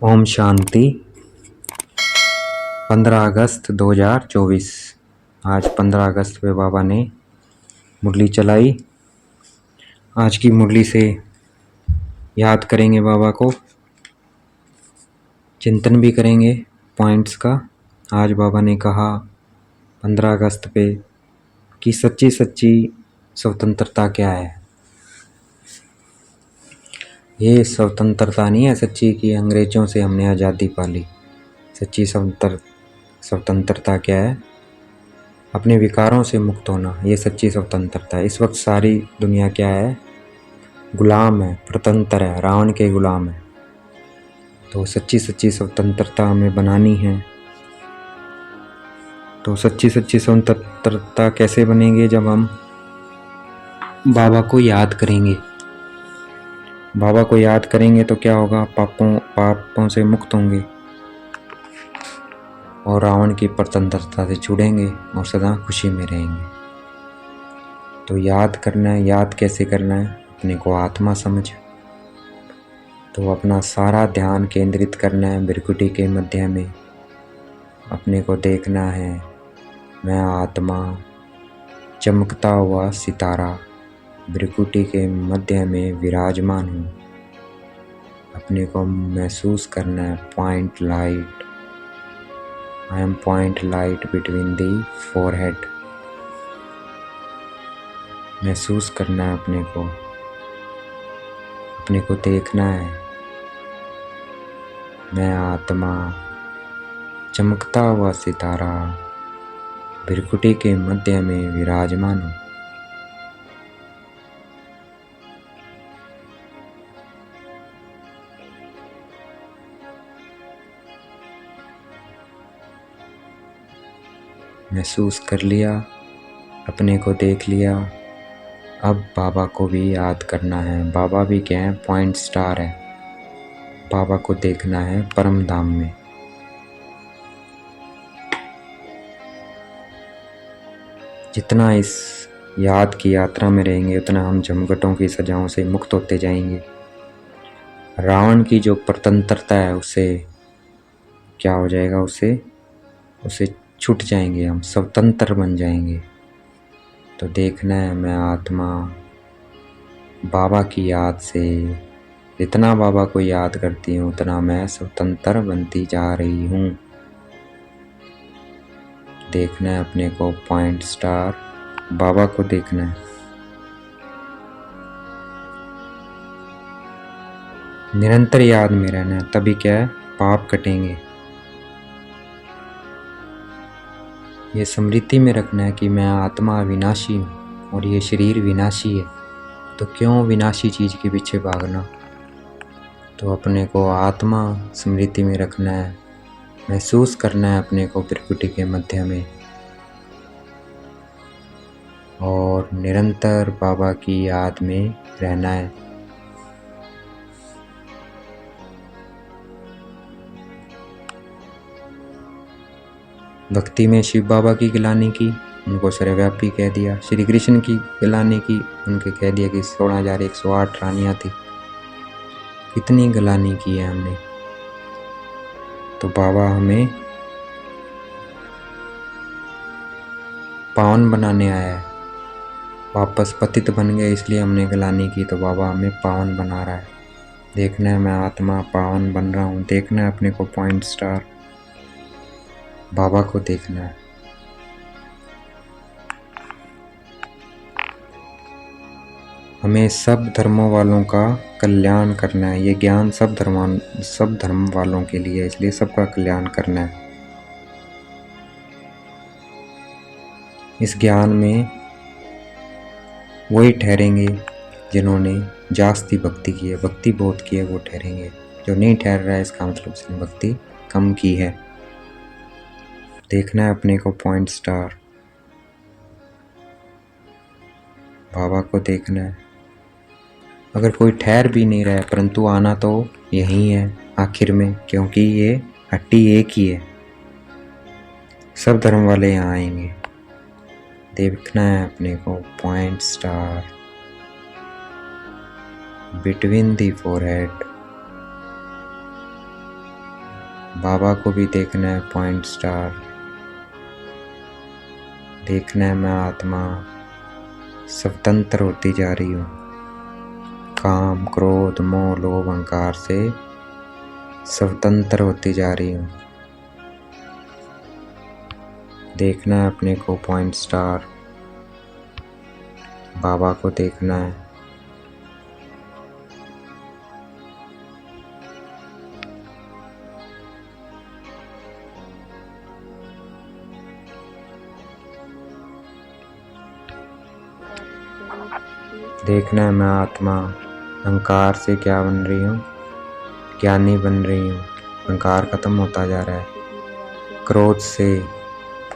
ओम शांति। 15 अगस्त 2024। आज 15 अगस्त पे बाबा ने मुरली चलाई। आज की मुरली से याद करेंगे बाबा को, चिंतन भी करेंगे पॉइंट्स का। आज बाबा ने कहा 15 अगस्त पे कि सच्ची सच्ची स्वतंत्रता क्या है। ये स्वतंत्रता नहीं है सच्ची कि अंग्रेज़ों से हमने आज़ादी पाली। सच्ची स्वतंत्रता क्या है? अपने विकारों से मुक्त होना, ये सच्ची स्वतंत्रता है। इस वक्त सारी दुनिया क्या है? गुलाम है, प्रतंत्र है, रावण के गुलाम है। तो सच्ची सच्ची स्वतंत्रता हमें बनानी है। तो सच्ची सच्ची स्वतंत्रता कैसे बनेंगे? जब हम बाबा को याद करेंगे। बाबा को याद करेंगे तो क्या होगा? पापों से मुक्त होंगे और रावण की प्रतंत्रता से छुड़ेंगे और सदा खुशी में रहेंगे। तो याद करना है। याद कैसे करना है? अपने को आत्मा समझ। तो अपना सारा ध्यान केंद्रित करना है भृकुटी के मध्य में। अपने को देखना है, मैं आत्मा चमकता हुआ सितारा भृकुटी के मध्य में विराजमान हूँ। अपने को महसूस करना है point light. I am point light between the forehead. महसूस करना है अपने को देखना है, मैं आत्मा चमकता हुआ सितारा भृकुटी के मध्य में विराजमान हूँ। महसूस कर लिया, अपने को देख लिया। अब बाबा को भी याद करना है। बाबा भी क्या है? पॉइंट स्टार है। बाबा को देखना है परम धाम में। जितना इस याद की यात्रा में रहेंगे उतना हम झमघटों की सजाओं से मुक्त होते जाएंगे। रावण की जो प्रतंत्रता है उससे क्या हो जाएगा? उसे छूट जाएंगे, हम स्वतंत्र बन जाएंगे। तो देखना है, मैं आत्मा बाबा की याद से जितना बाबा को याद करती हूँ उतना मैं स्वतंत्र बनती जा रही हूँ। देखना है अपने को पॉइंट स्टार, बाबा को देखना है। निरंतर याद में रहना है, तभी क्या है? पाप कटेंगे। ये स्मृति में रखना है कि मैं आत्मा अविनाशी हूँ और ये शरीर विनाशी है। तो क्यों विनाशी चीज़ के पीछे भागना? तो अपने को आत्मा स्मृति में रखना है। महसूस करना है अपने को भृकुटी के मध्य में और निरंतर बाबा की याद में रहना है। भक्ति में शिव बाबा की गिलानी की, उनको सर्वव्यापी कह दिया। श्री कृष्ण की गिलानी की, उनके कह दिया कि 16,108 रानियाँ थी। कितनी गिलानी की है हमने। तो बाबा हमें पावन बनाने आया है। वापस पतित बन गए इसलिए हमने गिलानी की, तो बाबा हमें पावन बना रहा है। देखना है मैं आत्मा पावन बन रहा हूँ। देखना है अपने को पॉइंट स्टार, बाबा को देखना है। हमें सब धर्मों वालों का कल्याण करना है। ये ज्ञान सब धर्म वालों के लिए है, इसलिए सबका कल्याण करना है। इस ज्ञान में वही ठहरेंगे जिन्होंने जास्ती भक्ति की है, भक्ति बहुत की है, वो ठहरेंगे। जो नहीं ठहर रहा है इसका मतलब उसने भक्ति कम की है। देखना है अपने को पॉइंट स्टार, बाबा को देखना है। अगर कोई ठहर भी नहीं रहा है परंतु आना तो यही है आखिर में, क्योंकि ये हट्टी एक ही है। सब धर्म वाले यहाँ आएंगे। देखना है अपने को point star between the forehead. बाबा को भी देखना है पॉइंट स्टार। देखना है मैं आत्मा स्वतंत्र होती जा रही हूँ, काम क्रोध मोह लोभ अहंकार से स्वतंत्र होती जा रही हूँ। देखना है अपने को पॉइंट स्टार। बाबा को देखना है। देखना है मैं आत्मा अहंकार से क्या बन रही हूँ, ज्ञानी बन रही हूँ। अहंकार खत्म होता जा रहा है,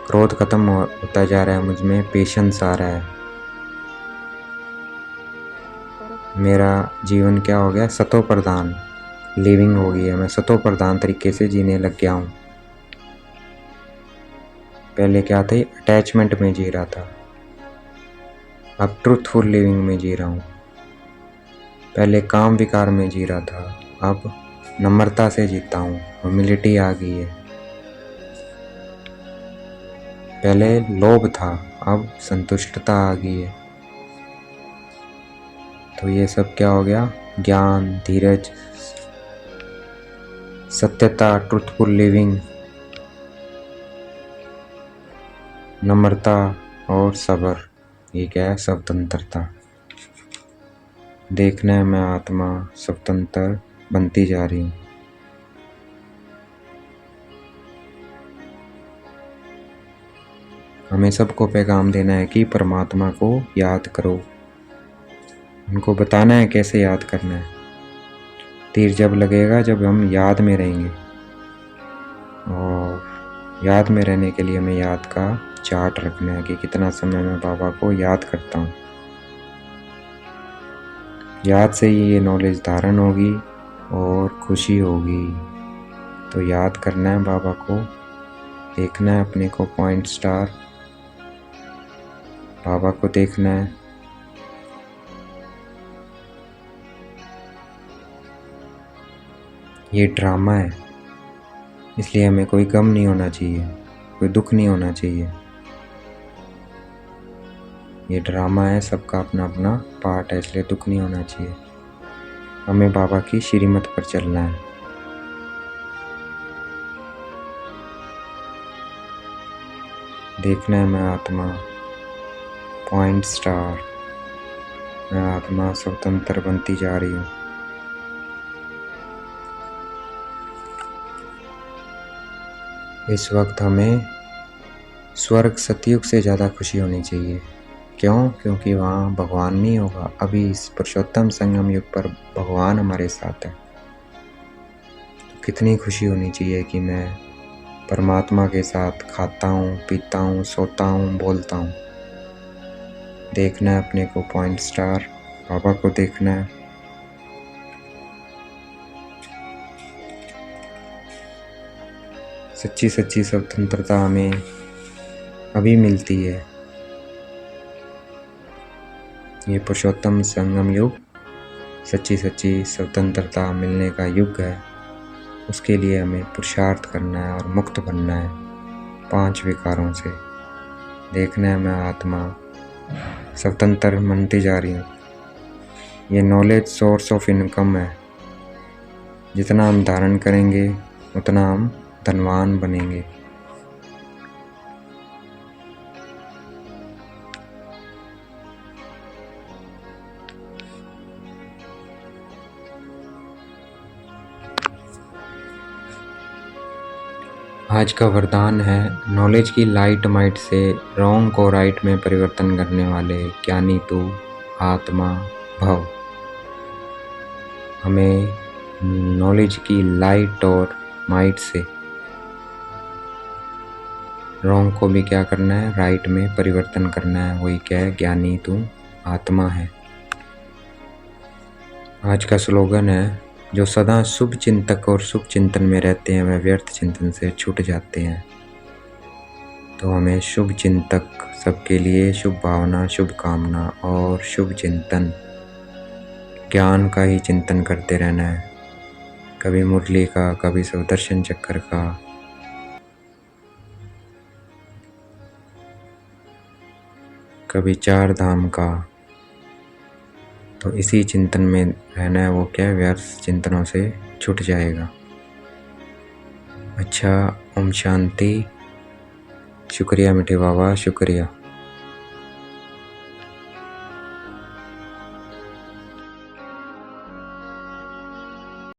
क्रोध खत्म होता जा रहा है, मुझ में पेशेंस आ रहा है। मेरा जीवन क्या हो गया, सतो प्रधान लिविंग हो गई है। मैं सतो प्रधान तरीके से जीने लग गया हूँ। पहले क्या था, अटैचमेंट में जी रहा था, अब ट्रूथफुल लिविंग में जी रहा हूँ। पहले काम विकार में जी रहा था, अब नम्रता से जीता हूँ, ह्यूमिलिटी आ गई है। पहले लोभ था, अब संतुष्टता आ गई है। तो ये सब क्या हो गया, ज्ञान, धीरज, सत्यता, ट्रूथफुल लिविंग, नम्रता और सब्र। ये क्या है, स्वतंत्रता। देखना है मैं आत्मा स्वतंत्र बनती जा रही हूँ। हमें सबको पैगाम देना है कि परमात्मा को याद करो। उनको बताना है कैसे याद करना है। तीर जब लगेगा जब हम याद में रहेंगे, और याद में रहने के लिए हमें याद का चार्ट रखना है कि कितना समय मैं बाबा को याद करता हूँ। याद से ही ये नॉलेज धारण होगी और खुशी होगी। तो याद करना है बाबा को, देखना है अपने को पॉइंट स्टार, बाबा को देखना है। ये ड्रामा है, इसलिए हमें कोई गम नहीं होना चाहिए, कोई दुख नहीं होना चाहिए। ये ड्रामा है, सबका अपना अपना पार्ट है, इसलिए दुख नहीं होना चाहिए। हमें बाबा की श्रीमत पर चलना है। देखना है मैं आत्मा पॉइंट स्टार, मैं आत्मा स्वतंत्र बनती जा रही हूँ। इस वक्त हमें स्वर्ग सतयुग से ज़्यादा खुशी होनी चाहिए। क्यों? क्योंकि वहाँ भगवान नहीं होगा। अभी इस पुरुषोत्तम संगम युग पर भगवान हमारे साथ है। तो कितनी खुशी होनी चाहिए कि मैं परमात्मा के साथ खाता हूँ, पीता हूँ, सोता हूँ, बोलता हूँ। देखना है अपने को पॉइंट स्टार, बाबा को देखना है। सच्ची सच्ची स्वतंत्रता हमें अभी मिलती है। ये पुरुषोत्तम संगम युग सच्ची सच्ची स्वतंत्रता मिलने का युग है। उसके लिए हमें पुरुषार्थ करना है और मुक्त बनना है 5 विकारों से। देखना है मैं आत्मा स्वतंत्र बनती जा रही हूँ। ये नॉलेज सोर्स ऑफ इनकम है। जितना हम धारण करेंगे उतना हम धनवान बनेंगे। आज का वरदान है, नॉलेज की लाइट माइट से रॉन्ग को राइट में परिवर्तन करने वाले ज्ञानी तू आत्मा भव। हमें नॉलेज की लाइट और माइट से रॉन्ग को भी क्या करना है, राइट में परिवर्तन करना है। वही क्या है, ज्ञानी तू आत्मा है। आज का स्लोगन है, जो सदा शुभ चिंतक और शुभ चिंतन में रहते हैं वह व्यर्थ चिंतन से छूट जाते हैं। तो हमें शुभ चिंतक सबके लिए शुभ भावना, शुभ कामना और शुभ चिंतन, ज्ञान का ही चिंतन करते रहना है। कभी मुरली का, कभी सुदर्शन चक्र का, कभी चार धाम का। तो इसी चिंतन में रहना है, वो क्या है, व्यर्थ चिंतनों से छूट जाएगा। अच्छा, ओम शांति। शुक्रिया मीठे बाबा, शुक्रिया।